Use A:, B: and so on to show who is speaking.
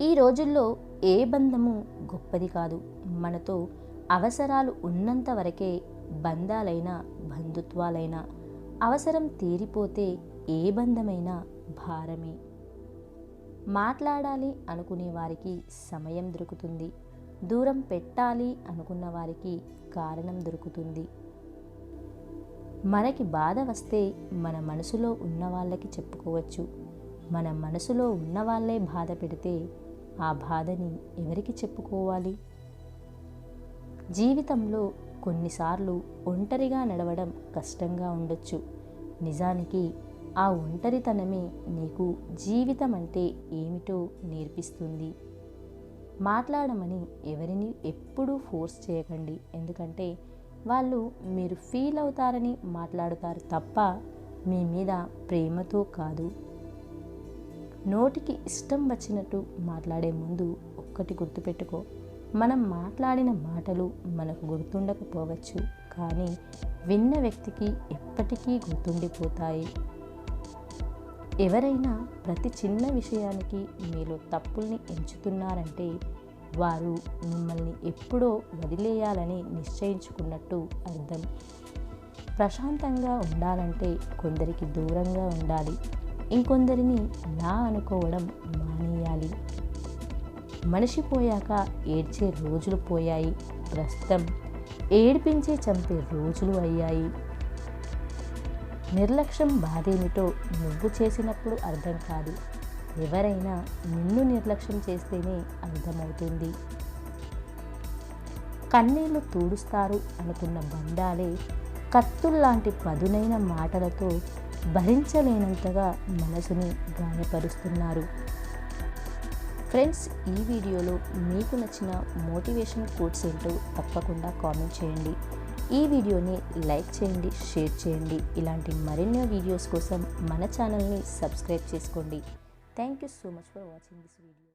A: ఈ రోజుల్లో ఏ బంధము గొప్పది కాదు. మనతో అవసరాలు ఉన్నంత వరకే బంధాలైనా బంధుత్వాలైనా, అవసరం తీరిపోతే ఏ బంధమైనా భారమే. మాట్లాడాలి అనుకునే వారికి సమయం దొరుకుతుంది, దూరం పెట్టాలి అనుకున్న వారికి కారణం దొరుకుతుంది. మనకి బాధ వస్తే మన మనసులో ఉన్న వాళ్ళకి చెప్పుకోవచ్చు. మన మనసులో ఉన్న వాళ్ళే బాధ పెడితే ఆ బాధని ఎవరికి చెప్పుకోవాలి? జీవితంలో కొన్నిసార్లు ఒంటరిగా నడవడం కష్టంగా ఉండొచ్చు. నిజానికి ఆ ఒంటరితనమే నీకు జీవితం అంటే ఏమిటో నేర్పిస్తుంది. మాట్లాడమని ఎవరిని ఎప్పుడూ ఫోర్స్ చేయకండి. ఎందుకంటే వాళ్ళు మీరు ఫీల్ అవుతారని మాట్లాడుతారు తప్ప మీ మీద ప్రేమతో కాదు. నోటికి ఇష్టం వచ్చినట్టు మాట్లాడే ముందు ఒక్కటి గుర్తుపెట్టుకో, మనం మాట్లాడిన మాటలు మనకు గుర్తుండకపోవచ్చు, కానీ విన్న వ్యక్తికి ఎప్పటికీ గుర్తుండిపోతాయి. ఎవరైనా ప్రతి చిన్న విషయానికి మీలో తప్పుల్ని ఎంచుతున్నారంటే వారు మిమ్మల్ని ఎప్పుడో వదిలేయాలని నిశ్చయించుకున్నట్టు అర్థం. ప్రశాంతంగా ఉండాలంటే కొందరికి దూరంగా ఉండాలి, ఇంకొందరిని నా అనుకోవడం మానేయాలి. మనిషి పోయాక ఏడ్చే రోజులు పోయాయి, ప్రస్తుతం ఏడిపించే చంపే రోజులు అయ్యాయి. నిర్లక్ష్యం బాధేమిటో నువ్వు చేసినప్పుడు అర్థం కాదు, ఎవరైనా నిన్ను నిర్లక్ష్యం చేస్తేనే అర్థమవుతుంది. కన్నీళ్లు తుడుస్తారు అనుకున్న బంధాలే కత్తుల్లాంటి పదునైన మాటలతో భరించలేనంతగా మనసుని గాయపరుస్తున్నారు. ఫ్రెండ్స్, ఈ వీడియోలో మీకు నచ్చిన మోటివేషన్ కోట్స్ ఏంటో తప్పకుండా కామెంట్ చేయండి. ఈ వీడియోని లైక్ చేయండి, షేర్ చేయండి. ఇలాంటి మరెన్నో వీడియోస్ కోసం మన ఛానల్ని సబ్స్క్రైబ్ చేసుకోండి. Thank you so much for watching this video.